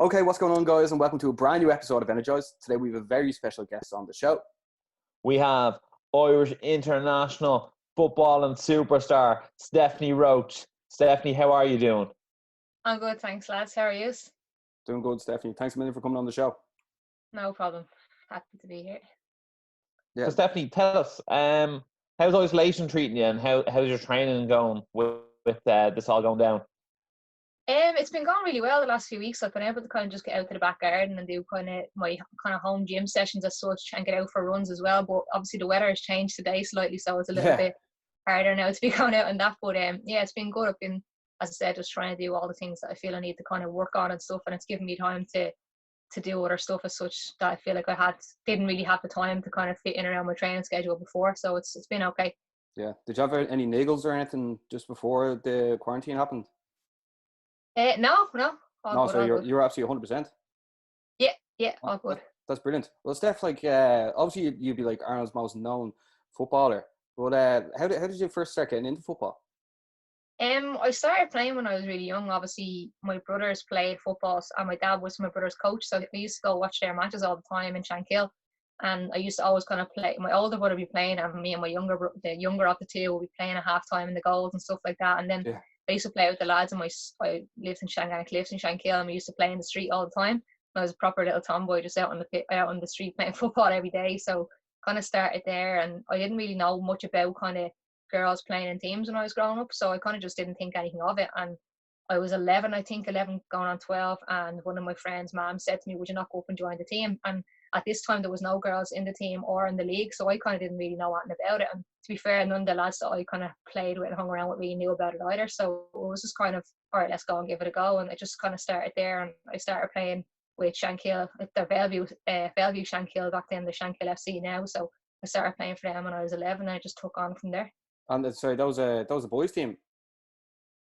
Okay, what's going on, guys, and welcome to a brand new episode of Energized. Today we have a very special guest on the show. We have Irish international football and superstar Stephanie Roche. Stephanie, how are you doing? I'm good, thanks, lads. How are you? Doing good, Stephanie. Thanks a million for coming on the show. No problem. Happy to be here. Yeah. So, Stephanie, tell us, how's isolation treating you, and how's your training going with this all going down? It's been going really well the last few weeks. I've been able to kind of just get out to the back garden and do kind of my kind of home gym sessions as such, and get out for runs as well. But obviously the weather has changed today slightly, so it's a little bit harder now to be going out and that. But yeah, it's been good. I've been, as I said, just trying to do all the things that I feel I need to kind of work on and stuff, and it's given me time to do other stuff as such that I feel like I didn't really have the time to kind of fit in around my training schedule before. So it's been okay. Yeah. Did you have any niggles or anything just before the quarantine happened? No. No, so you're absolutely 100%. Yeah, all good. That's brilliant. Well, Steph, like obviously you'd be like Ireland's most known footballer, but how did you first start getting into football? I started playing when I was really young. Obviously, my brothers played football, and my dad was my brother's coach, so I used to go watch their matches all the time in Shankill. And I used to always kind of play. My older brother would be playing, and me and the younger of the two would be playing at half time in the goals and stuff like that. And then I used to play with the lads, and I lived in Shanghai Cliffs in Shankill, and we used to play in the street all the time. I was a proper little tomboy, just out on the street playing football every day. So kind of started there, and I didn't really know much about kind of girls playing in teams when I was growing up, so I kind of just didn't think anything of it. And I was 11 going on 12, and one of my friends' mom said to me, would you not go up and join the team? And at this time there was no girls in the team or in the league, so I kind of didn't really know anything about it. And to be fair, none of the lads that I kind of played with and hung around with really knew about it either, so it was just kind of, all right, let's go and give it a go. And it just kind of started there, and I started playing with Shankill, their Bellevue Shankill back then, the Shankill FC now. So I started playing for them when I was 11, and I just took on from there. And sorry, that was a boys' team.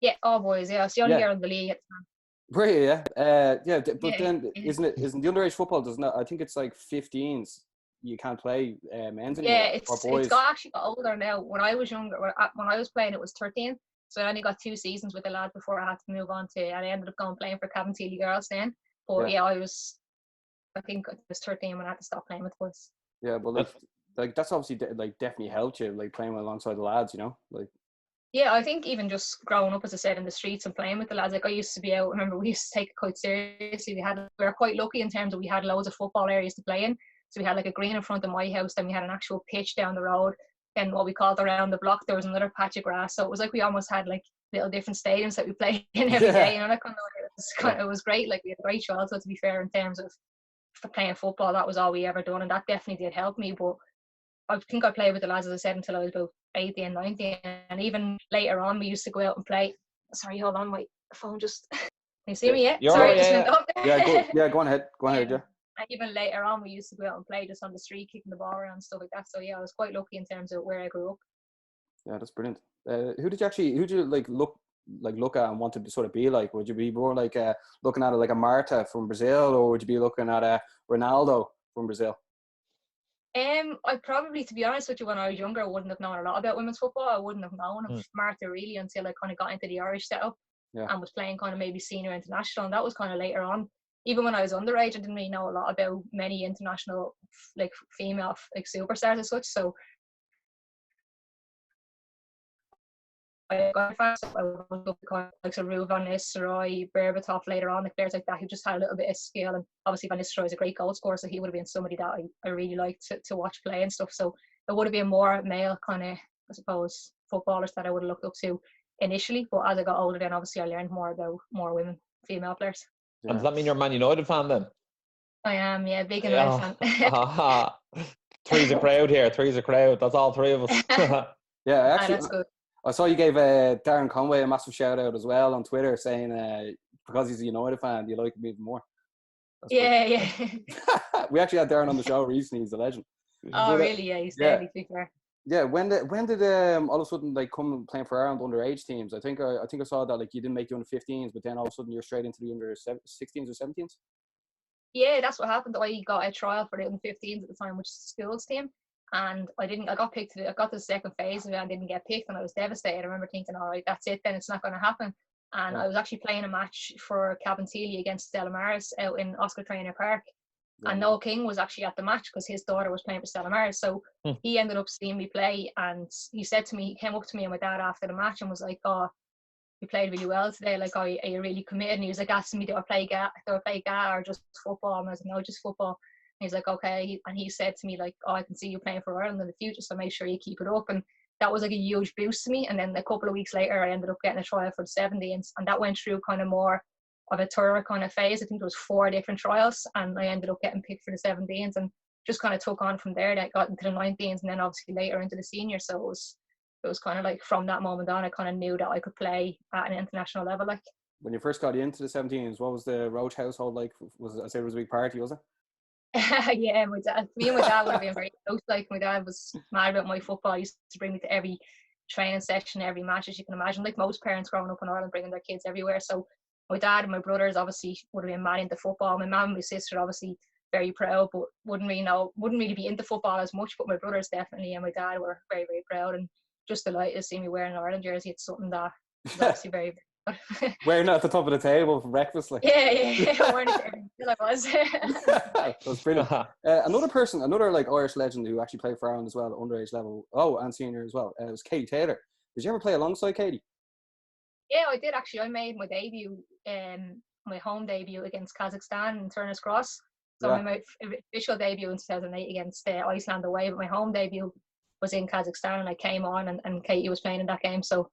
Yeah, all boys. Yeah, it's the only girl in the league at the time. Really? Yeah. But then isn't the underage football? Doesn't it? I think it's like 15s. You can't play men's anymore. Yeah, it's got older now. When I was younger, when I was playing, it was 13. So I only got 2 seasons with the lads before I had to move on to. And I ended up going playing for Cabinteely girls then. But I think I was 13 when I had to stop playing with boys. Yeah, well, like that's obviously like definitely helped you, like playing alongside the lads, you know, like. Yeah, I think even just growing up, as I said, in the streets and playing with the lads, like I used to be out. Remember, we used to take it quite seriously. We were quite lucky in terms of we had loads of football areas to play in. So we had like a green in front of my house, then we had an actual pitch down the road. Then what we called around the block, there was another patch of grass. So it was like we almost had like little different stadiums that we played in every day. You know, that kind of it was great. Like we had a great childhood, to be fair, in terms of for playing football. That was all we ever done, and that definitely did help me. But I think I played with the lads, as I said, until I was about 18, 19, and even later on we used to go out and play. Sorry, hold on, my phone just. Can you see me? Yeah. Sorry, go on ahead. Yeah. And even later on, we used to go out and play just on the street, kicking the ball around and stuff like that. So yeah, I was quite lucky in terms of where I grew up. Yeah, that's brilliant. Who did you like look at and want to sort of be like? Would you be more like looking at it like a Marta from Brazil, or would you be looking at a Ronaldo from Brazil? I probably, to be honest with you, when I was younger, I wouldn't have known a lot about women's football. I wouldn't have known of Marta really until I kind of got into the Irish setup and was playing kind of maybe senior international, and that was kind of later on. Even when I was underage, I didn't really know a lot about many international like female like superstars as such. So I got fast. I was up to like Saru Van Nistelrooy, Berbatov later on, like players like that who just had a little bit of skill. And obviously Van Nistelrooy is a great goal scorer, so he would have been somebody that I really liked to watch play and stuff. So it would have been more male kind of, I suppose, footballers that I would have looked up to initially. But as I got older, then obviously I learned more about more women, female players. Yeah. And does that mean you're a Man United fan then? I am, yeah, big United fan. Three's a crowd here. Three's a crowd. That's all three of us. Yeah, actually, that's good. I saw you gave Darren Conway a massive shout out as well on Twitter, saying because he's a United fan, you like him even more. Yeah. We actually had Darren on the show recently. He's a legend. Oh, really? Yeah, he's deadly, to be fair. Yeah, when did all of a sudden like come playing for Ireland underage teams? I think I saw that like you didn't make the under 15s, but then all of a sudden you're straight into the under 16s or 17s. Yeah, that's what happened. I got a trial for the under 15s at the time, which is the schools team, and I got picked. I got to the second phase and I didn't get picked, and I was devastated. I remember thinking, all right, that's it. Then it's not going to happen. And I was actually playing a match for Cabinteely against Stella Maris out in Oscar Traynor Park. And Noel King was actually at the match because his daughter was playing for Stella Maris. So he ended up seeing me play, and he said to me, he came up to me and my dad after the match and was like, "Oh, you played really well today. Like, are you really committed?" And he was like asking me, "Do I play GA or just football?" And I was like, "No, just football." And he's like, "Okay." And he said to me, like, "Oh, I can see you playing for Ireland in the future, so make sure you keep it up." And that was like a huge boost to me. And then a couple of weeks later, I ended up getting a trial for the 17s, and that went through kind of more of a tour kind of phase. I think there was 4 different trials, and I ended up getting picked for the 17s, and just kind of took on from there. That got into the 19s, and then obviously later into the seniors. So it was kind of like from that moment on, I kind of knew that I could play at an international level. Like, when you first got into the 17s, what was the Roche household like? I say it was a big party, was it? Yeah, me and my dad would have been very close. Like, my dad was mad about my football. He used to bring me to every training session, every match, as you can imagine. Like most parents growing up in Ireland, bringing their kids everywhere. So my dad and my brothers obviously would have been mad into football. My mum and my sister obviously very proud, but wouldn't really be into football as much. But my brothers definitely, and my dad were very, very proud and just delighted to see me wearing an Ireland jersey. It's something that is obviously very Wearing it at the top of the table for breakfast, like. yeah, wearing it till I was. That's brilliant. Another like Irish legend who actually played for Ireland as well, at underage level. Oh, and senior as well. It was Katie Taylor. Did you ever play alongside Katie? Yeah, I did actually. I made my debut, my home debut against Kazakhstan in Turner's Cross. So I made my official debut in 2008 against Iceland away, but my home debut was in Kazakhstan, and I came on, and Katie was playing in that game. So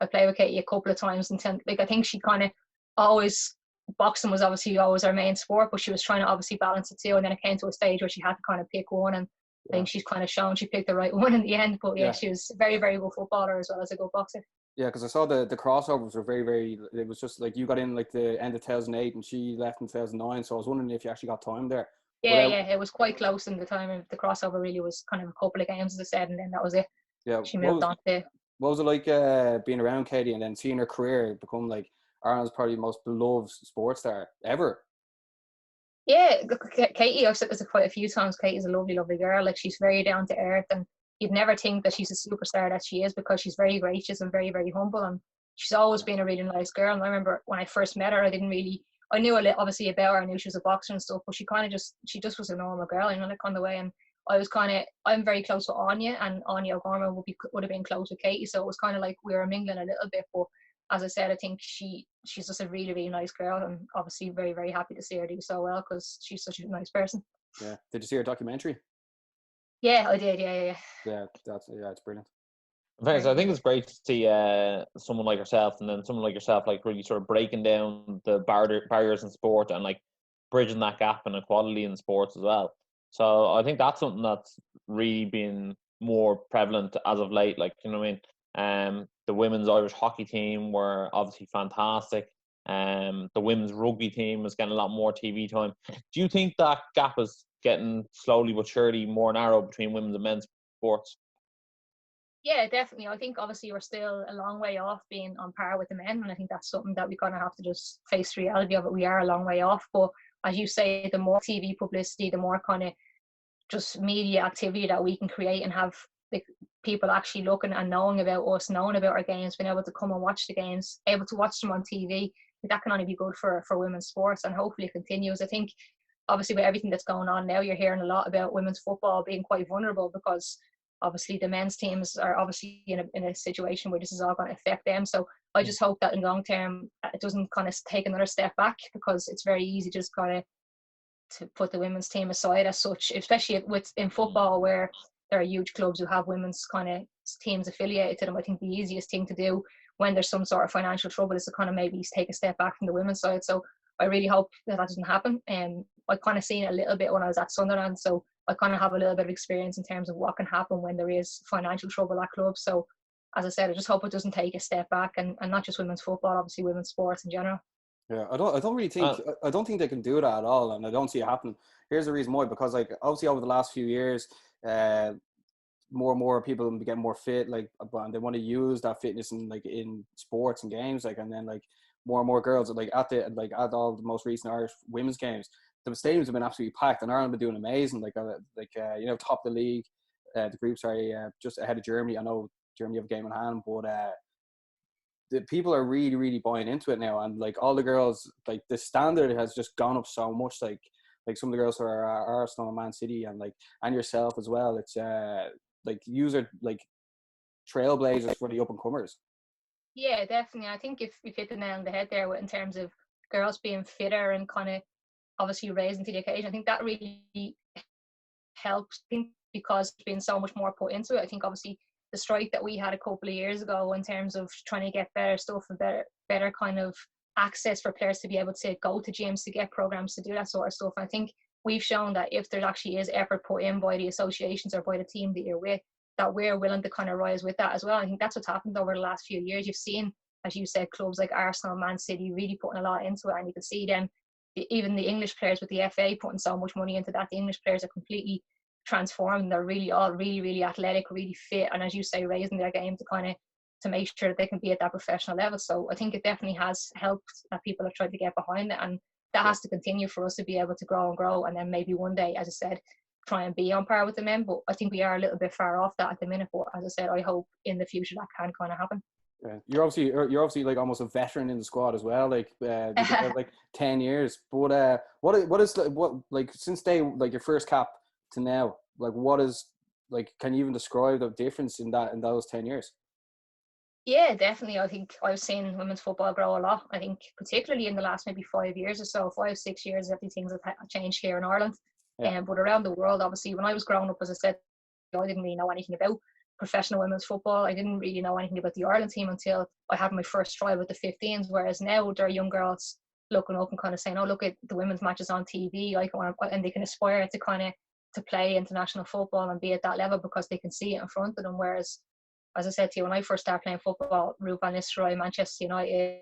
I played with Katie a couple of times, and I think she kind of always, boxing was obviously always our main sport, but she was trying to obviously balance it too. And then it came to a stage where she had to kind of pick one, and I think she's kind of shown she picked the right one in the end. But yeah, she was a very, very good footballer as well as a good boxer. Yeah, because I saw the crossovers were very, very. It was just like you got in like the end of 2008 and she left in 2009. So I was wondering if you actually got time there. Yeah, it was quite close in the time of the crossover. Really was kind of a couple of games, as I said, and then that was it. Yeah, she moved on to. What was it like being around Katie and then seeing her career become like Ireland's probably the most beloved sports star ever? Yeah, Katie, I've said this quite a few times. Katie's a lovely, lovely girl. Like, she's very down to earth, and you'd never think that she's a superstar that she is, because she's very gracious and very, very humble, and she's always been a really nice girl. And I remember when I first met her, I knew a little obviously about her. I knew she was a boxer and stuff, but she just was a normal girl, like on the way. And I'm very close with Anya, and Anya O'Gorman would have been close with Katie, so it was kind of like we were mingling a little bit. But as I said, I think she's just a really, really nice girl, and obviously very, very happy to see her do so well, because she's such a nice person. Yeah. Did you see her documentary? Yeah, I did. Yeah. Yeah, it's brilliant. Thanks. I think it's great to see someone like yourself, and then someone like yourself, like really sort of breaking down the barriers in sport and like bridging that gap in equality in sports as well. So I think that's something that's really been more prevalent as of late. Like, you know what I mean? The women's Irish hockey team were obviously fantastic. The women's rugby team is getting a lot more TV time. Do you think that gap is getting slowly but surely more narrow between women's and men's sports? Yeah, definitely. I think obviously we're still a long way off being on par with the men, and I think that's something that we kind of have to just face the reality of it. We are a long way off, but as you say, the more TV publicity, the more kind of just media activity that we can create and have the people actually looking and knowing about us, knowing about our games, being able to come and watch the games, able to watch them on TV, that can only be good for women's sports, and hopefully it continues. I think obviously with everything that's going on now, you're hearing a lot about women's football being quite vulnerable, because obviously the men's teams are obviously in a situation where this is all going to affect them. So I just hope that in long term it doesn't kind of take another step back, because it's very easy just kind of to put the women's team aside as such, especially in football, where there are huge clubs who have women's kind of teams affiliated to them. I think the easiest thing to do when there's some sort of financial trouble is to kind of maybe take a step back from the women's side. So I really hope that doesn't happen. And I kind of seen it a little bit when I was at Sunderland, so I kind of have a little bit of experience in terms of what can happen when there is financial trouble at clubs. So as I said, I just hope it doesn't take a step back, and not just women's football, obviously women's sports in general. Yeah, I don't really think I don't think they can do that at all, and I don't see it happening. Here's the reason why: because like obviously over the last few years, more and more people get more fit, like, and they want to use that fitness in sports and games, like, and then like more and more girls at all the most recent Irish women's games, the stadiums have been absolutely packed, and Ireland have been doing amazing, top of the league, the groups are just ahead of Germany. I know Germany have a game in hand, but the people are really, really buying into it now, and like all the girls, like the standard has just gone up so much. Like some of the girls who are Arsenal and Man City, and like and yourself as well. It's like user like trailblazers for the up and comers. Yeah, definitely. I think if hit the nail on the head there in terms of girls being fitter and kind of obviously raising to the occasion, I think that really helps. I think because there's been so much more put into it. I think obviously the strike that we had a couple of years ago in terms of trying to get better stuff and better kind of access for players to be able to go to gyms to get programs to do that sort of stuff. I think we've shown that if there actually is effort put in by the associations or by the team that you're with, that we're willing to kind of rise with that as well. I think that's what's happened over the last few years. You've seen, as you said, clubs like Arsenal, Man City really putting a lot into it, and you can see them, even the English players with the FA putting so much money into that. The English players are completely transformed. They're really all really athletic, really fit, and as you say, raising their game to kind of to make sure that they can be at that professional level. So I think it definitely has helped that people have tried to get behind it, and that has to continue for us to be able to grow, and then maybe one day, as I said, try and be on par with the men. But I think we are a little bit far off that at the minute. But as I said, I hope in the future that can kind of happen. Yeah. You're obviously like almost a veteran in the squad as well. Like like 10 years. But what is like since day like your first cap to now, like what is like, can you even describe the difference in those 10 years? Yeah, definitely. I think I've seen women's football grow a lot. I think particularly in the last maybe 5 years or so, 5-6 years, everything's changed here in Ireland. Yeah. But around the world, obviously, when I was growing up, as I said, I didn't really know anything about professional women's football. I didn't really know anything about the Ireland team until I had my first try with the 15s, whereas now there are young girls looking up and kind of saying, oh, look at the women's matches on TV, and they can aspire to kind of to play international football and be at that level because they can see it in front of them. Whereas, as I said to you, when I first started playing football, Ruth van Nistelrooy, Manchester United,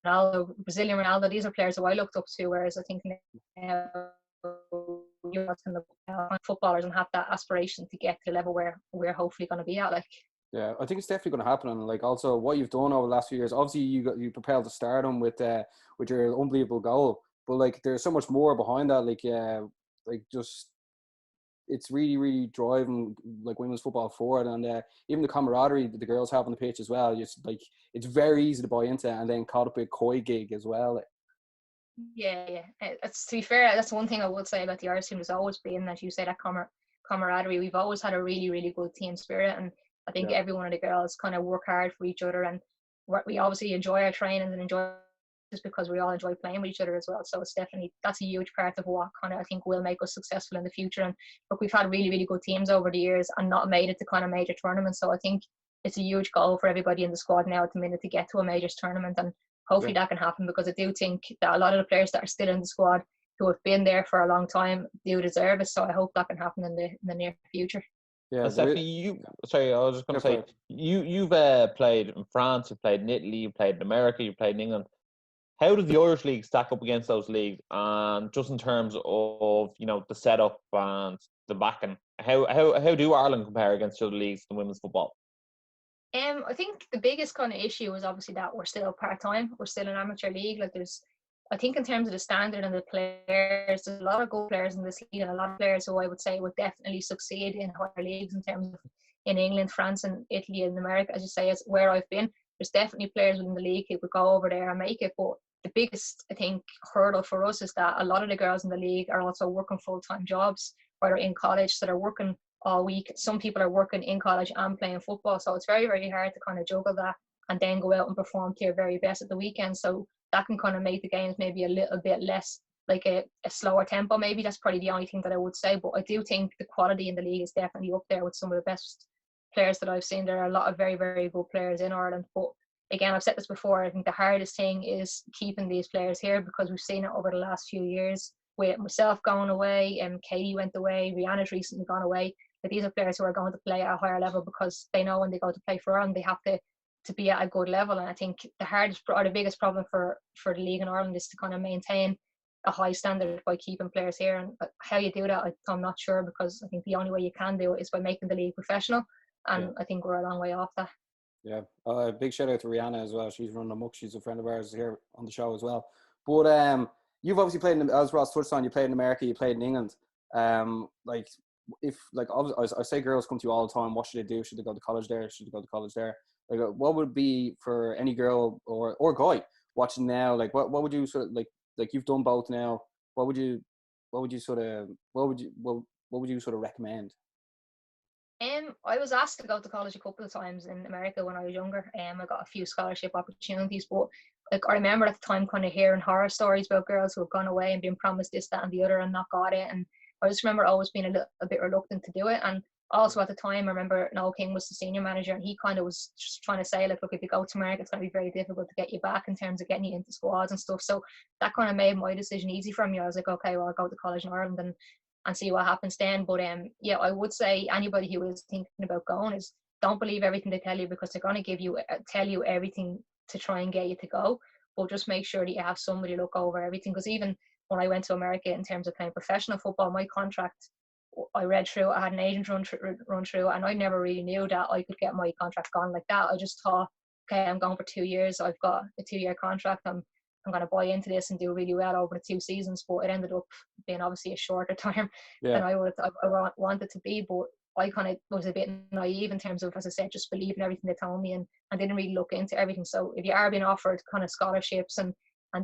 Ronaldo, Brazilian Ronaldo, these are players who I looked up to, whereas I think now footballers and have that aspiration to get to the level where we're hopefully going to be at. Like, yeah, I think it's definitely going to happen. And like also what you've done over the last few years, obviously you propelled to stardom with your unbelievable goal, but like there's so much more behind that. Like just it's really, really driving like women's football forward, and even the camaraderie that the girls have on the pitch as well. Just like it's very easy to buy into, and then caught up with Koi gig as well. Yeah. It's, to be fair, that's one thing I would say about the Irish team. Has always been, as you say, that camaraderie. We've always had a really, really good team spirit, and I think every one of the girls kind of work hard for each other, and we obviously enjoy our training and enjoy just because we all enjoy playing with each other as well. So it's definitely, that's a huge part of what kind of I think will make us successful in the future. And look, we've had really, really good teams over the years and not made it to kind of major tournaments. So I think it's a huge goal for everybody in the squad now at the minute to get to a majors tournament, and hopefully that can happen, because I do think that a lot of the players that are still in the squad who have been there for a long time do deserve it. So I hope that can happen in the near future. Yeah, Stephanie, sorry, I was just going to say, you've played in France, you've played in Italy, you've played in America, you've played in England. How does the Irish league stack up against those leagues? And just in terms of, you know, the setup and the backing, how do Ireland compare against other leagues in women's football? I think the biggest kind of issue is obviously that we're still part-time. We're still an amateur league. Like I think in terms of the standard and the players, there's a lot of good players in this league, and a lot of players who I would say would definitely succeed in higher leagues in terms of in England, France and Italy and America, as you say, is where I've been. There's definitely players within the league who could go over there and make it. But the biggest, I think, hurdle for us is that a lot of the girls in the league are also working full-time jobs, or they're in college, so they're working all week. Some people are working in college and playing football, so it's very, very hard to kind of juggle that and then go out and perform to your very best at the weekend. So that can kind of make the games maybe a little bit less, like a slower tempo maybe. That's probably the only thing that I would say. But I do think the quality in the league is definitely up there with some of the best players that I've seen. There are a lot of very, very good players in Ireland. But again, I've said this before, I think the hardest thing is keeping these players here, because we've seen it over the last few years with myself going away, and Katie went away, Rihanna's recently gone away. But these are players who are going to play at a higher level because they know when they go to play for Ireland, they have to be at a good level. And I think the hardest or the biggest problem for the league in Ireland is to kind of maintain a high standard by keeping players here. And how you do that, I'm not sure, because I think the only way you can do it is by making the league professional. And I think we're a long way off that. Yeah, big shout out to Rihanna as well. She's running amok. She's a friend of ours here on the show as well. But you've obviously played as Ross touched on. You played in America. You played in England. I say girls come to you all the time. What should they do? Should they go to college there? Should they go to college there? Like, what would it be for any girl or guy watching now? Like, what would you sort of like you've done both now? What would you sort of what would you sort of recommend? I was asked to go to college a couple of times in America when I was younger. I got a few scholarship opportunities, but like I remember at the time kind of hearing horror stories about girls who have gone away and been promised this, that, and the other and not got it. And I just remember always being a bit reluctant to do it. And also at the time, I remember Noel King was the senior manager, and he kind of was just trying to say, like, look, if you go to America, it's going to be very difficult to get you back in terms of getting you into squads and stuff. So that kind of made my decision easy for me. I was like, okay, well, I'll go to college in Ireland and see what happens then. But yeah, I would say anybody who is thinking about going is don't believe everything they tell you, because they're going to tell you everything to try and get you to go. But just make sure that you have somebody look over everything. Because even when I went to America in terms of playing professional football, my contract, I read through, I had an agent run through, and I never really knew that I could get my contract gone like that. I just thought, okay, I'm going for 2 years. I've got a 2-year contract. I'm going to buy into this and do really well over the 2 seasons. But it ended up being obviously a shorter term than I wanted to be. But I kind of was a bit naive in terms of, as I said, just believing everything they told me and didn't really look into everything. So if you are being offered kind of scholarships and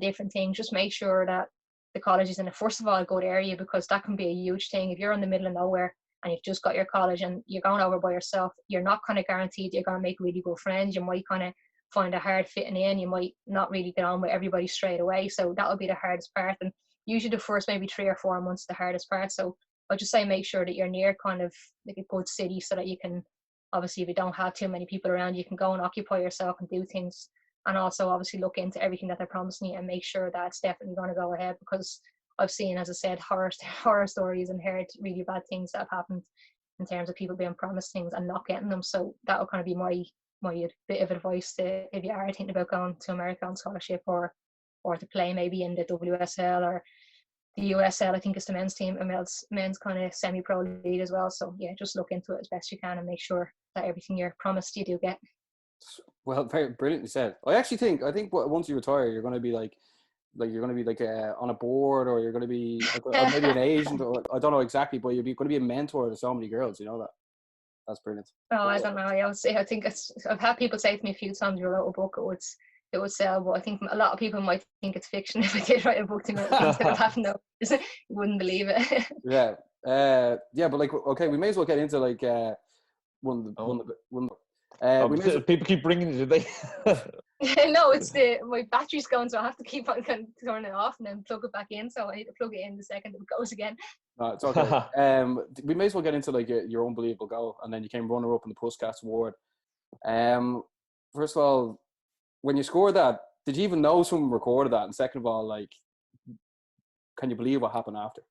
different things, just make sure that the college is in first of all a good area, because that can be a huge thing. If you're in the middle of nowhere and you've just got your college and you're going over by yourself, you're not kind of guaranteed you're going to make really good friends. You might kind of find it hard fitting in. You might not really get on with everybody straight away. So that'll be the hardest part. And usually the first maybe 3 or 4 months the hardest part. So I'll just say make sure that you're near kind of like a good city, so that you can, obviously if you don't have too many people around, you can go and occupy yourself and do things. And also obviously look into everything that they're promising you and make sure that it's definitely going to go ahead, because I've seen, as I said, horror stories and heard really bad things that have happened in terms of people being promised things and not getting them. So that will kind of be my bit of advice to, if you are thinking about going to America on scholarship or to play maybe in the WSL or the USL. I think it's the men's team, men's kind of semi-pro league as well. So yeah, just look into it as best you can and make sure that everything you're promised you do get. Well, very brilliantly said. I think once you retire, you're going to be like you're going to be like on a board, or you're going to be or maybe an agent, or I don't know exactly, but you're going to be a mentor to so many girls. You know that. That's brilliant. Oh, I don't know. I think I've had people say to me a few times, you wrote a book, it would sell, but I think a lot of people might think it's fiction if I did write a book to me instead of having those. You wouldn't believe it. Yeah. But like, okay, we may as well get into like one. People keep bringing it, do they? No, it's my battery's going, so I have to keep on turning it off and then plug it back in. So I need to plug it in the second it goes again. No, it's okay. We may as well get into like your unbelievable goal, and then you came runner up in the Puskas Award. First of all, when you scored that, did you even know someone recorded that? And second of all, like, can you believe what happened after?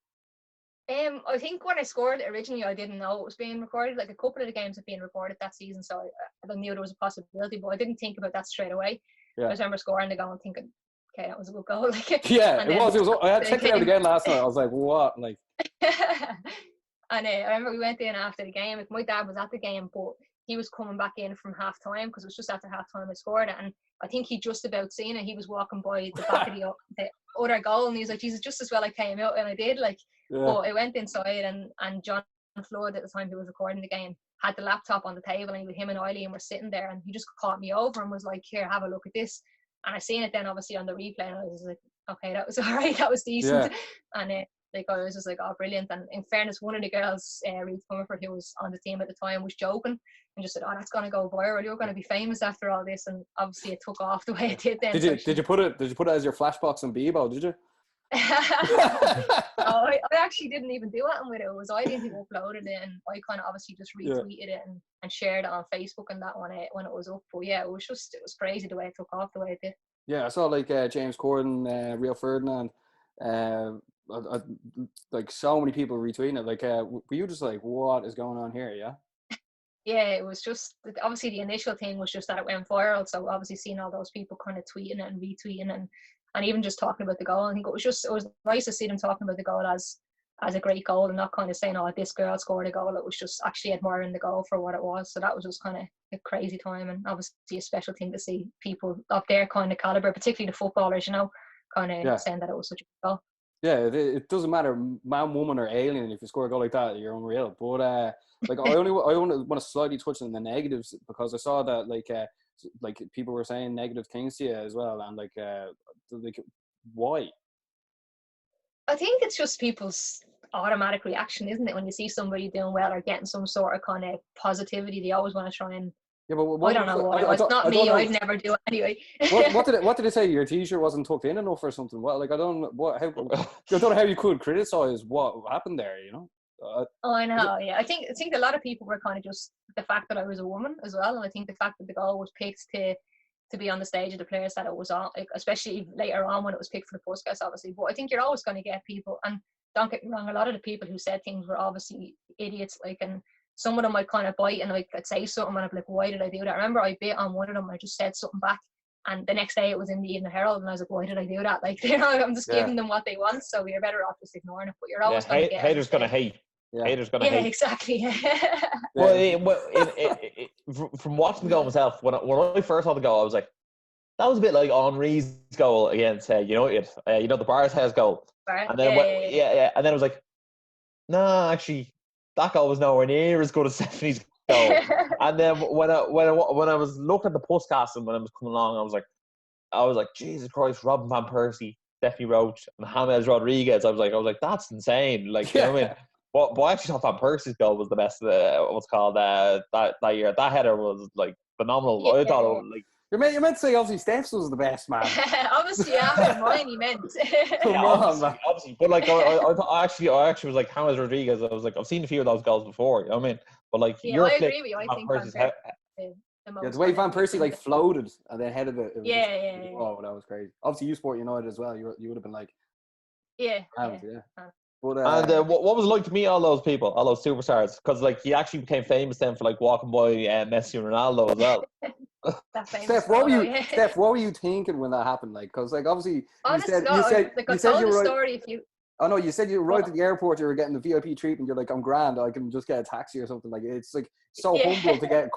I think when I scored it originally, I didn't know it was being recorded. Like a couple of the games have been recorded that season, so I knew there was a possibility, but I didn't think about that straight away. Yeah. I just remember scoring the goal and thinking, okay, that was a good goal. Like, yeah, it was. I had checked it out again last night. I was like, what? Like, and I remember we went in after the game. Like, my dad was at the game, but he was coming back in from half time, because it was just after half time I scored it, and I think he just about seen it. He was walking by the back of the other goal, and he was like, Jesus, just as well I came out, and I did. Like, but I went inside, and John Flood at the time, who was recording the game, had the laptop on the table, and him and Eileen were sitting there, and he just caught me over and was like, here, have a look at this. And I seen it then obviously on the replay, and I was like, okay, that was all right, that was decent. And like, I was just like, oh, brilliant. And in fairness, one of the girls, Ruth Comerford, who was on the team at the time, was joking and just said, oh, that's going to go viral, you're going to be famous after all this. And obviously it took off the way it did then. Did you put it as your flashbox on Bebo, did you? I actually didn't even do it with it. It was Eileen who uploaded it, and I kind of obviously just retweeted it and shared it on Facebook and that when it was up. But yeah, it was crazy the way it took off the way it did. Yeah, I saw like James Corden, Rio Ferdinand, like so many people retweeting it. Like, were you just like, what is going on here? Yeah. Yeah, it was just obviously the initial thing was just that it went viral. So obviously seeing all those people kind of tweeting it and retweeting and even just talking about the goal, I think it was nice to see them talking about the goal as a great goal and not kind of saying, oh, this girl scored a goal. It was just actually admiring the goal for what it was. So that was just kind of a crazy time, and obviously a special thing to see people of their kind of caliber, particularly the footballers, kind of saying that it was such a good goal. Yeah, it doesn't matter, man, woman, or alien. If you score a goal like that, you're unreal. But like, I only want to slightly touch on the negatives, because I saw that like like people were saying negative things to you as well, and like why? I think it's just people's automatic reaction, isn't it? When you see somebody doing well or getting some sort of kind of positivity, they always want to try and. Yeah, but I don't know why. It's not me. I'd never do it anyway. What did they say? Your t-shirt wasn't tucked in enough or something? What? Like I don't know how you could criticize what happened there. You know. I know. Yeah, I think a lot of people were kind of just the fact that I was a woman as well, and I think the fact that the goal was picked to be on the stage of the players that it was on, like, especially later on when it was picked for the postcast, obviously. But I think you're always going to get people, and don't get me wrong, a lot of the people who said things were obviously idiots, like, and some of them might kind of bite and like I'd say something and I'd be like, why did I do that? I remember I bit on one of them and I just said something back, and the next day it was in the Evening Herald and I was like, why did I do that? Like, you know, I'm just giving them what they want, so you're better off just ignoring it. But you're always going to get haters going to hate. Yeah. Haters going to hate. Exactly. Well, from watching the goal myself, when I first saw the goal, I was like, that was a bit like Henry's goal against United. The Barthez goal. And then and then it was like, no, actually, that goal was nowhere near as good as Stephanie's goal. And then when I was looking at the postcast and when I was coming along, I was like, Jesus Christ, Robin van Persie, Stephanie Roche, and James Rodriguez. I was like, that's insane. Like, you know what I mean? But I actually thought Van Persie's goal was the best. What's called that year. That header was like phenomenal. Yeah. I thought it was, like. You meant to say obviously Steph's was the best, man. Obviously after mine he meant. Obviously. But like I actually was like James Rodriguez. I was like, I've seen a few of those goals before, you know what I mean? But like I agree with you. I think Van Persie the way Van Persie like floated and then headed it. Yeah. Oh, that was crazy. Obviously you support United as well. You would have been like Yeah. But, and what was it like to meet all those people, all those superstars? Because like he actually became famous then for like walking by Messi and Ronaldo as well. Steph, what were you thinking when that happened? Like, because like obviously you said you were story if you. Oh no, you said you arrived at the airport. You were getting the VIP treatment. You're like, I'm grand. I can just get a taxi or something. Like, it's like so humble to get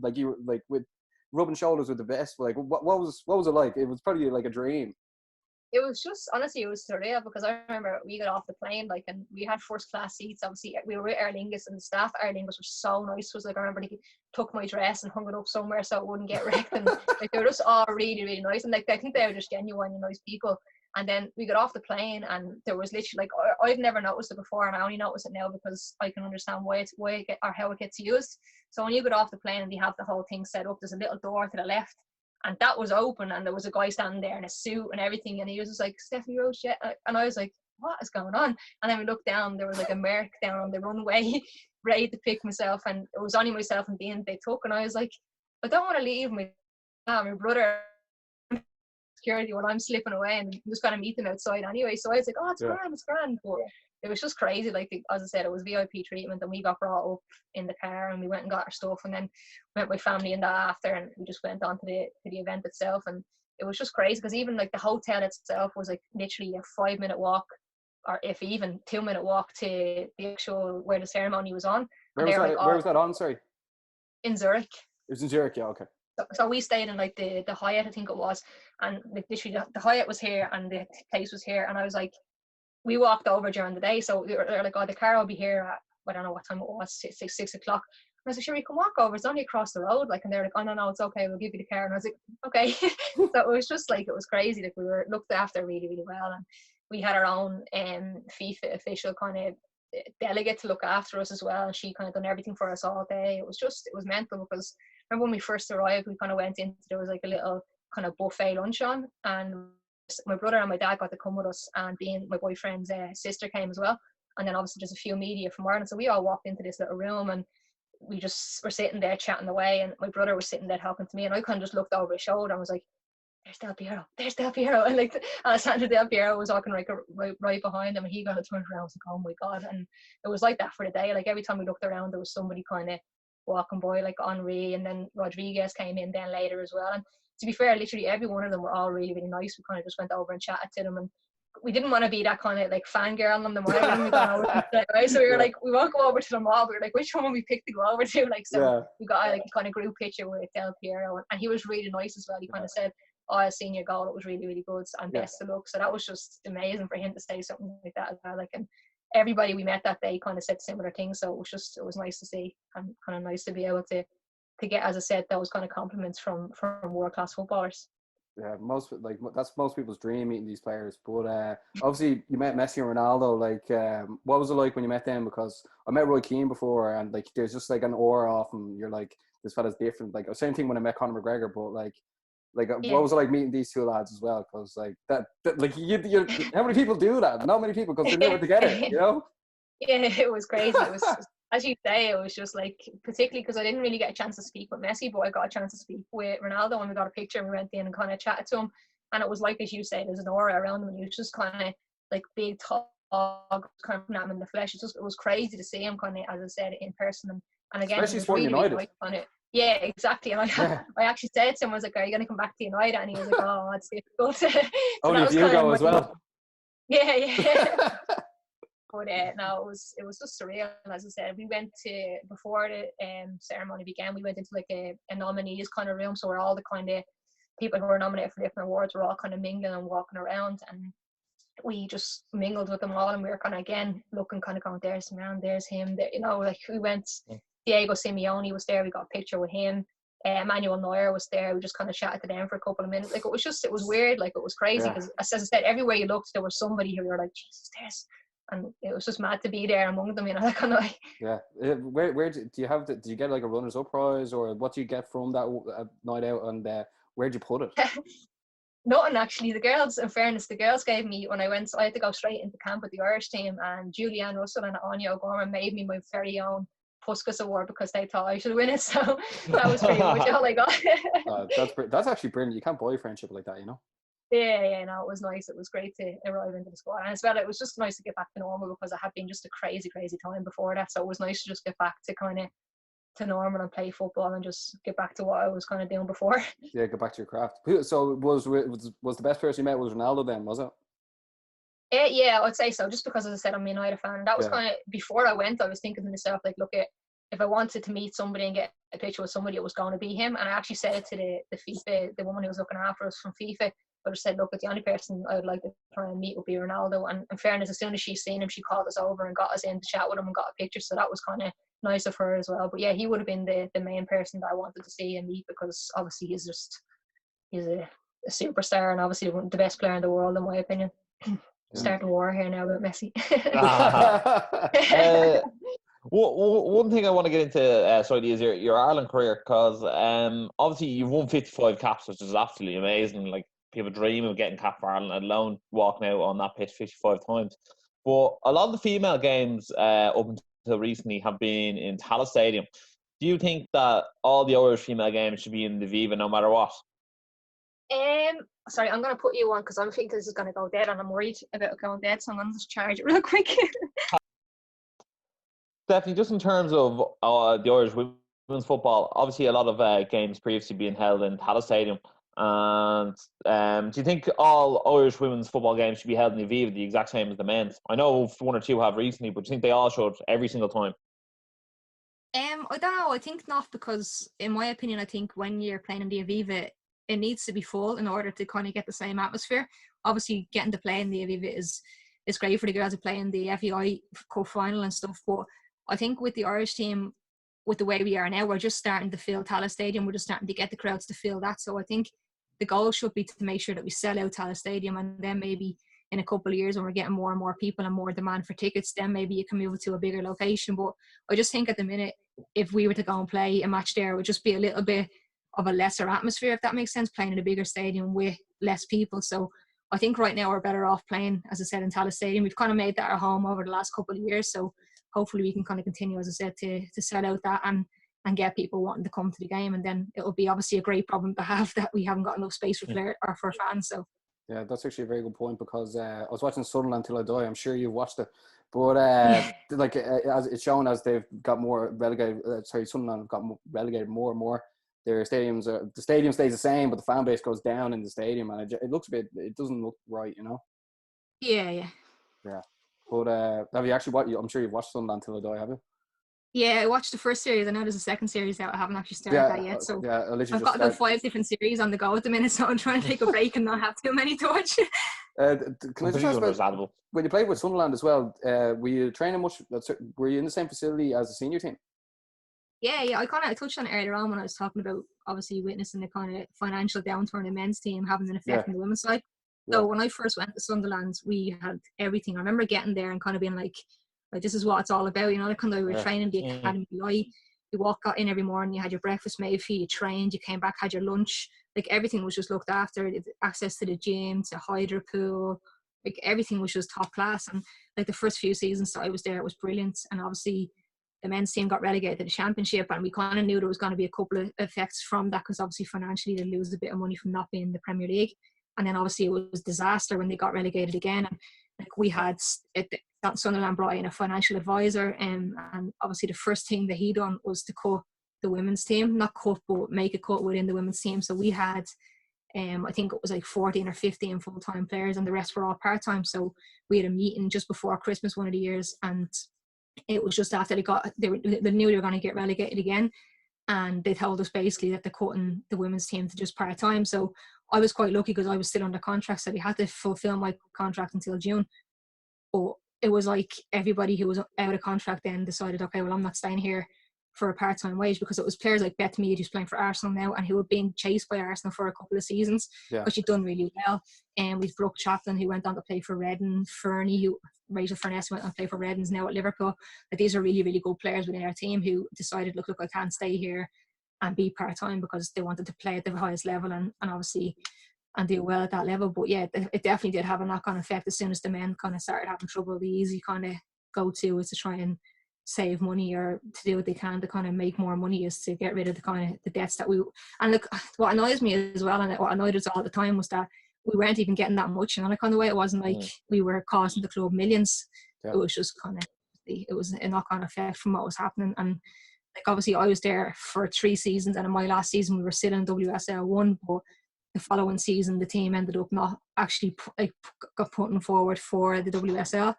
like you like with rubbing shoulders with the best. Like, what was it like? It was probably like a dream. It was just, honestly, it was surreal because I remember we got off the plane, like, and we had first class seats. Obviously, we were with Aer Lingus, and the staff at Aer Lingus were so nice. It was like, I remember they took my dress and hung it up somewhere so it wouldn't get wrecked, and like they were just all really, really nice, and like I think they were just genuinely nice people. And then we got off the plane, and there was literally like I've never noticed it before, and I only notice it now because I can understand how it gets used. So when you get off the plane and they have the whole thing set up, there's a little door to the left. And that was open, and there was a guy standing there in a suit and everything, and he was just like, Stephanie Roche, yeah. And I was like, what is going on? And then we looked down, there was like a Merc down on the runway, ready to pick myself, and it was only myself and Dean they took, and I was like, I don't want to leave my brother security when I'm slipping away, and I'm just going to meet them outside anyway. So I was like, oh, it's grand. But it was just crazy. Like, as I said, it was VIP treatment, and we got brought up in the car, and we went and got our stuff, and then went with family and that after, and we just went on to the event itself. And it was just crazy because even like the hotel itself was like literally a 5-minute walk, or if even 2-minute walk to the actual where the ceremony was on. Where was that on? Sorry, in Zurich. It was in Zurich, yeah, okay. So we stayed in like the Hyatt, I think it was, and like literally the Hyatt was here and the place was here, and I was like, we walked over during the day, so they're like, oh, the car will be here at, I don't know what time it was, 6 o'clock. And I was like, sure, we can walk over, it's only across the road. Like, and they're like, oh no, it's okay, we'll give you the car. And I was like, okay. So it was just like, it was crazy. Like, we were looked after really, really well, and we had our own FIFA official kind of delegate to look after us as well, and she kind of done everything for us all day. It was mental because remember when we first arrived, we kind of went into, there was like a little kind of buffet lunch on, and my brother and my dad got to come with us, and being my boyfriend's sister came as well, and then obviously there's a few media from Ireland, so we all walked into this little room, and we just were sitting there chatting away, and my brother was sitting there talking to me, and I kind of just looked over his shoulder and was like, there's Del Piero, and like Alessandro Del Piero was walking right behind him, and he kind of turned around. I was like, oh my god. And it was like that for the day. Like, every time we looked around, there was somebody kind of walking by, like Henry, and then Rodriguez came in then later as well. And to be fair, literally every one of them were all really, really nice. We kind of just went over and chatted to them, and we didn't want to be that kind of like fangirl on them either. So we were like, we won't go over to them all. We were like, which one will we pick to go over to? Like, so we got like a kind of group picture with Del Piero, and he was really nice as well. He kind of said, oh, I seen your goal, it was really, really good, and best of luck. So that was just amazing for him to say something like that as well. Like, and everybody we met that day kind of said similar things, so it was nice to see, and kind of nice to be able to to get, as I said, those kind of compliments from world class footballers. Yeah, that's most people's dream, meeting these players. But obviously, you met Messi and Ronaldo. Like, what was it like when you met them? Because I met Roy Keane before, and like, there's just like an aura off him. You're like, this fella's different. Like, same thing when I met Conor McGregor. But like, Yeah. what was it like meeting these two lads as well? Because like that like you, how many people do that? Not many people, because they're never together. You know? Yeah, it was crazy. It was, as you say, it was just like, particularly because I didn't really get a chance to speak with Messi, but I got a chance to speak with Ronaldo, and we got a picture and we went in and kind of chatted to him. And it was like, as you say, there's an aura around him, and he was just kind of like big, tall, kind of at him in the flesh. It was crazy to see him kind of, as I said, in person. And again, Especially it was Sporting really, United. really nice. Yeah, exactly. And I actually said to him, I was like, "Are you going to come back to United?" And he was like, "Oh, it's difficult." So Only if you go as well. Yeah. But no, it was just surreal. As I said, we went to, before the ceremony began, we went into like a nominees kind of room, so where all the kind of people who were nominated for different awards were all kind of mingling and walking around, and we just mingled with them all, and we were kind of again looking, kind of going, there's man, there's him, there, you know, like we went. Diego Simeone was there. We got a picture with him. Manuel Neuer was there. We just kind of chatted to them for a couple of minutes. Like, it was weird. Like, it was crazy because, as I said, everywhere you looked, there was somebody who you were like, Jesus, there's. And it was just mad to be there among them, you know, that kind of like. Yeah. Where do you have did you get like a runners up prize, or what do you get from that night out, and where'd you put it? Nothing, actually. The girls, in fairness, the girls gave me, when I went, I had to go straight into camp with the Irish team, and Julianne Russell and Anya O'Gorman made me my very own Puskas Award because they thought I should win it. So that was pretty much all I got. That's actually brilliant. You can't buy friendship like that, you know? Yeah, no, it was nice. It was great to arrive into the squad, and as well, it was just nice to get back to normal because it had been just a crazy time before that. So it was nice to just get back to kind of to normal and play football and just get back to what I was kind of doing before. Yeah, get back to your craft. So was the best person you met was Ronaldo then, was it? Yeah, I'd say so. Just because, as I said, I'm a United fan, and that was kind of before I went. I was thinking to myself, like, look, if I wanted to meet somebody and get a picture with somebody, it was going to be him. And I actually said it to the FIFA, the woman who was looking after us from FIFA. I just said, look, the only person I would like to try and meet would be Ronaldo. And in fairness, as soon as she seen him, she called us over and got us in to chat with him and got a picture. So that was kind of nice of her as well. But yeah, he would have been the main person that I wanted to see and meet, because obviously he's a superstar and obviously the best player in the world, in my opinion. Starting war here now about Messi. One thing I want to get into, Saidi, is your Ireland career, because obviously you've won 55 caps, which is absolutely amazing. Like, people dream of getting cap for Ireland, let alone walking out on that pitch 55 times. But a lot of the female games up until recently have been in Tallaght Stadium. Do you think that all the Irish female games should be in the Viva no matter what? Sorry, I'm going to put you on because I think this is going to go dead and I'm worried about it going dead, so I'm going to just charge it real quick. Definitely, just in terms of the Irish women's football, obviously a lot of games previously being held in Tallaght Stadium. And do you think all Irish women's football games should be held in the Aviva the exact same as the men's? I know one or two have recently, but do you think they all should every single time? I don't know. I think not, because in my opinion, I think when you're playing in the Aviva, it needs to be full in order to kind of get the same atmosphere. Obviously, getting to play in the Aviva is great for the girls who play in the FEI Cup final and stuff. But I think with the Irish team, with the way we are now, we're just starting to fill Tallaght Stadium. We're just starting to get the crowds to fill that. So I think the goal should be to make sure that we sell out Tallaght Stadium, and then maybe in a couple of years when we're getting more and more people and more demand for tickets, then maybe you can move it to a bigger location. But I just think at the minute, if we were to go and play a match there, it would just be a little bit of a lesser atmosphere, if that makes sense, playing in a bigger stadium with less people. So I think right now we're better off playing, as I said, in Tallaght Stadium. We've kind of made that our home over the last couple of years. So hopefully we can kind of continue, as I said, to sell out that and get people wanting to come to the game. And then it'll be obviously a great problem to have that we haven't got enough space for fans. So yeah, that's actually a very good point, because I was watching Sunderland Till I Die. I'm sure you've watched it, but like as it's shown, as they've got more relegated. Sunderland have got relegated more and more. Their stadiums, the stadium stays the same, but the fan base goes down in the stadium, and it looks a bit. It doesn't look right, you know. Yeah. But have you actually I'm sure you've watched Sunderland Till I Die, have you? Yeah, I watched the first series. I know there's a second series out. I haven't actually started that yet. So yeah, I've got about 5 different series on the go at the minute, so I'm trying to take a break and not have too many to watch. Can I just ask about, when you played with Sunderland as well, were you training much? Were you in the same facility as the senior team? Yeah. I touched on it earlier on when I was talking about obviously witnessing the kind of financial downturn in the men's team having an effect on the women's side. Yeah. So when I first went to Sunderland, we had everything. I remember getting there and kind of being like this is what it's all about. You know, like kind of we were training the academy. You got in every morning, you had your breakfast made for you, you trained, you came back, had your lunch. Like everything was just looked after. Access to the gym, to hydro pool, like everything was just top class. And like the first few seasons that I was there, it was brilliant. And obviously the men's team got relegated to the championship, and we kind of knew there was going to be a couple of effects from that, because obviously financially they lose a bit of money from not being in the Premier League. And then obviously it was disaster when they got relegated again. And like we had Sunderland brought in a financial advisor, and obviously the first thing that he done was to cut the women's team, not cut but make a cut within the women's team. So we had I think it was like 14 or 15 full-time players, and the rest were all part-time. So we had a meeting just before Christmas one of the years, and it was just after they knew they were going to get relegated again, and they told us basically that they're cutting the women's team to just part-time. So I was quite lucky because I was still under contract, so they had to fulfill my contract until June. But it was like everybody who was out of contract then decided, okay, well, I'm not staying here for a part-time wage, because it was players like Beth Mead, who's playing for Arsenal now, and who were being chased by Arsenal for a couple of seasons because she'd done really well. And with Brooke Chaplin, who went on to play for Reading, Rachel Furness went on to play for Reading's now at Liverpool. But these are really, really good players within our team who decided, look, I can't stay here and be part-time, because they wanted to play at the highest level and obviously and do well at that level. But yeah, it definitely did have a knock-on effect. As soon as the men kind of started having trouble, the easy kind of go-to is to try and save money, or to do what they can to kind of make more money, is to get rid of the kind of the debts that we. And look, what annoys me as well, and what annoyed us all the time, was that we weren't even getting that much. You know, like on the way, it wasn't like we were costing the club millions. It was just kind of, it was a knock-on effect from what was happening. And like obviously I was there for 3 seasons, and in my last season we were still in WSL 1, but the following season the team ended up not actually got putting forward for the WSL.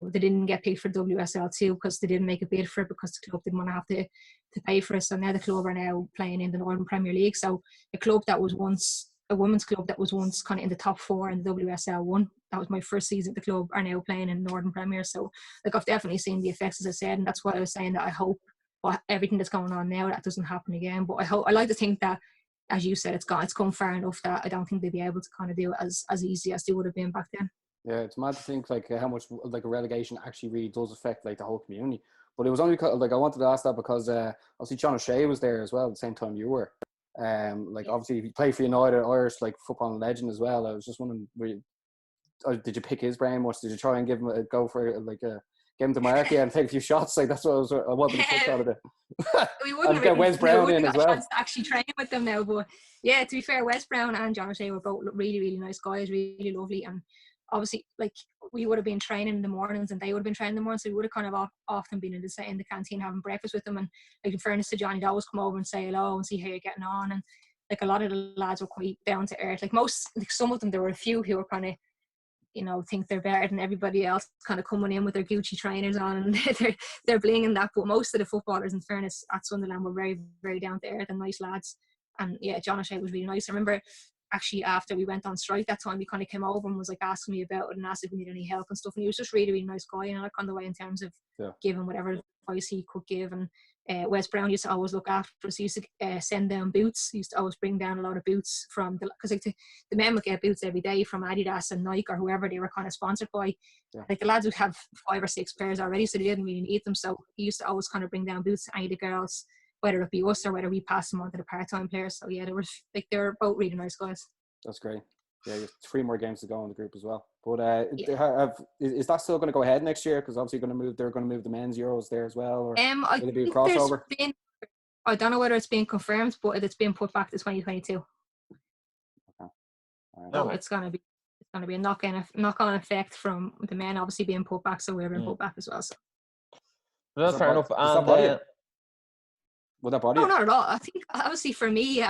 They didn't get paid for WSL 2 because they didn't make a bid for it, because the club didn't want to have to pay for it. So now the club are now playing in the Northern Premier League. So a club that was once a women's club that was once kind of in the top 4 in the WSL 1, that was my first season at the club, are now playing in Northern Premier. So like I've definitely seen the effects, as I said, and that's why I was saying that I hope everything that's going on now, that doesn't happen again. But I like to think that, as you said, it's come far enough that I don't think they'd be able to kind of do it as easy as they would have been back then. Yeah, it's mad to think like how much like a relegation actually really does affect like the whole community. But it was only because, like, I wanted to ask that because obviously John O'Shea was there as well at the same time you were. Obviously he played for United, Irish like football legend as well. I was just wondering, did you pick his brain much? Did you try and give him a go for get him to mark and take a few shots? Like that's what I wanted to touch on a bit. We wouldn't get Wes Brown in as well. To actually train with them now, but yeah, to be fair, Wes Brown and John O'Shea were both really, really nice guys, really lovely, and obviously, like, we would have been training in the mornings and they would have been training in the mornings, so we would have kind of often been in the canteen having breakfast with them. And like, in fairness to Johnny, he'd always come over and say hello and see how you're getting on. And like a lot of the lads were quite down to earth. Like some of them, there were a few who were kind of, think they're better than everybody else, kind of coming in with their Gucci trainers on and they're blinging that. But most of the footballers, in fairness, at Sunderland were very, very down to earth and nice lads. And yeah, John O'Shea was really nice. I remember actually after we went on strike that time, he kind of came over and was like asking me about it and asked if we need any help and stuff. And he was just really, really nice guy, and like on the way in terms of giving whatever advice he could give. And Wes Brown used to always look after us. He used to send down boots. He used to always bring down a lot of boots from because like the men would get boots every day from Adidas and Nike or whoever they were kind of sponsored by. Like the lads would have 5 or 6 pairs already, so they didn't really need them. So he used to always kind of bring down boots to any of the girls, whether it be us or whether we passed them on to the part-time players. So yeah, they were both really nice guys. That's great. Yeah, you have 3 more games to go in the group as well. But is that still going to go ahead next year? Because obviously they're going to move the men's Euros there as well, or will it be a crossover? I don't know whether it's been confirmed, but it's been put back to 2022. Okay. So it's going to be a knock-on effect from the men obviously being put back, so we're being put back as well. So that's fair enough. Will that body? No, not at all. I think obviously for me,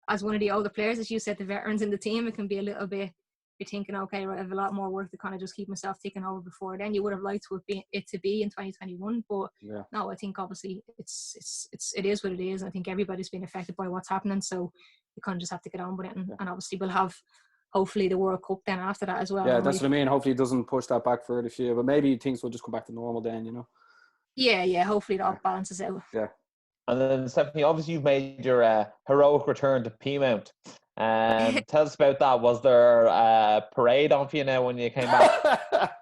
as one of the older players, as you said, the veterans in the team, it can be a little bit, you're thinking, okay, right, I have a lot more work to kind of just keep myself ticking over before then. You would have liked it to be in 2021, but no, I think obviously it is what it is. I think everybody's been affected by what's happening, so you kind of just have to get on with it. And obviously we'll have hopefully the World Cup then after that as well. Yeah, that's what I mean. Hopefully it doesn't push that back further for you, but maybe things will just come back to normal then, Yeah. Hopefully that balances out. Yeah. And then Stephanie, obviously you've made your heroic return to Peamount. Tell us about that. Was there a parade on for you now when you came back?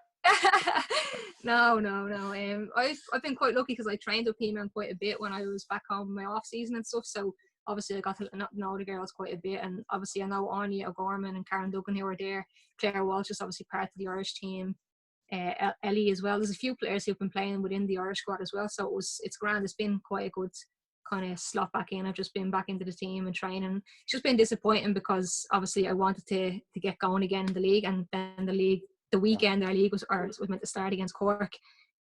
No. I've been quite lucky because I trained with Peamount quite a bit when I was back home in my off season and stuff. So obviously I got to know the girls quite a bit, and obviously I know Anya O'Gorman and Karen Duggan who were there. Claire Walsh is obviously part of the Irish team. Ellie as well. There's a few players who've been playing within the Irish squad as well. So it's grand. It's been quite a good kind of slot back in. I've just been back into the team and training. It's just been disappointing because obviously I wanted to get going again in the league, and then the weekend our league was meant to start against Cork.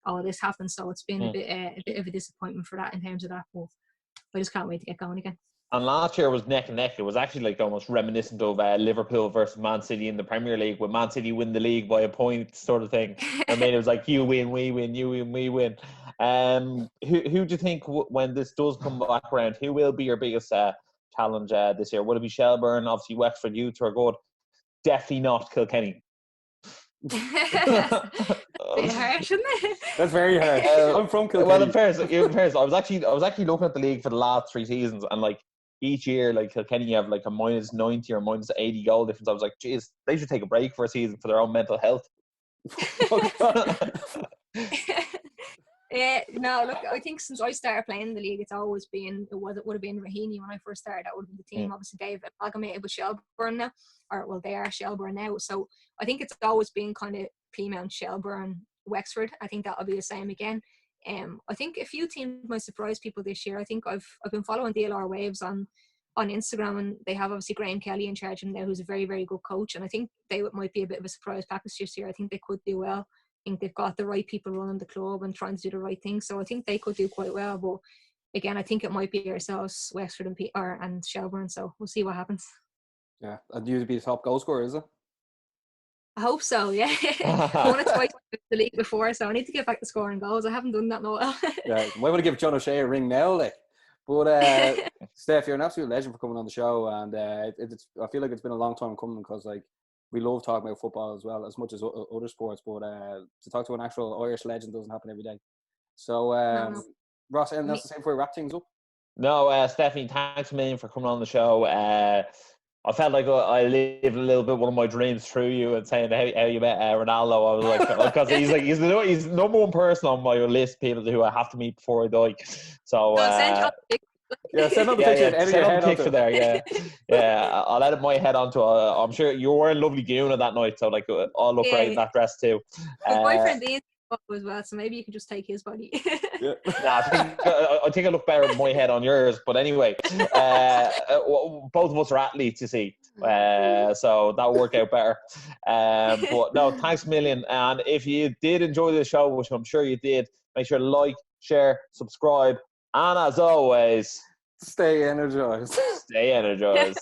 All this happened, so it's been a bit of a disappointment for that in terms of that. But I just can't wait to get going again. And last year was neck and neck. It was actually like almost reminiscent of Liverpool versus Man City in the Premier League, with Man City win the league by a point sort of thing. I mean, it was like you win, we win, you win, we win. Who do you think when this does come back around, who will be your biggest challenge this year? Will it be Shelburne? Obviously, Wexford Youth are good. Definitely not Kilkenny. Bit harsh, isn't it? That's very harsh. I'm from Kilkenny. Well, in fairness, I was actually looking at the league for the last 3 seasons, and like each year, like Kilkenny have like a minus 90 or minus 80 goal difference. I was like, geez, they should take a break for a season for their own mental health. No, look, I think since I started playing in the league, it's always been, it would have been Raheny when I first started. That would have been the team. Obviously, they've amalgamated with Shelburne now, they are Shelburne now. So I think it's always been kind of Peamount, Shelburne, Wexford. I think that'll be the same again. I think a few teams might surprise people this year. I think I've been following DLR Waves on Instagram, and they have obviously Graham Kelly in charge of them now, who's a very, very good coach. And I think they might be a bit of a surprise package this year. I think they could do well. I think they've got the right people running the club and trying to do the right thing. So I think they could do quite well. But again, I think it might be ourselves, Wexford and Shelburne. So we'll see what happens. Yeah, and you to be the top goal scorer, is it? I hope so, yeah. I won it twice in the league before, so I need to get back to scoring goals. I haven't done that in a while. Yeah, might want to give John O'Shea a ring now, like. But Steph, you're an absolute legend for coming on the show, and I feel like it's been a long time coming because like we love talking about football as well as much as other sports. But to talk to an actual Irish legend doesn't happen every day. So Ross, and that's the same before we wrap things up. No, Stephanie, thanks a million for coming on the show. I felt like I lived a little bit one of my dreams through you, and saying how you met Ronaldo. I was like, because he's the number one person on my list of people who I have to meet before I die. So send out the picture. Send out the picture there. Yeah. I'll edit my head onto. I'm sure you were wearing lovely gown that night, so like I'll look great in that dress too. My boyfriend is as well, so maybe you can just take his body. I think I look better with my head on yours, but anyway, both of us are athletes, you see, so that'll work out better. But no, thanks a million. And if you did enjoy the show, which I'm sure you did, make sure to like, share, subscribe, and as always, stay energized. Stay energized.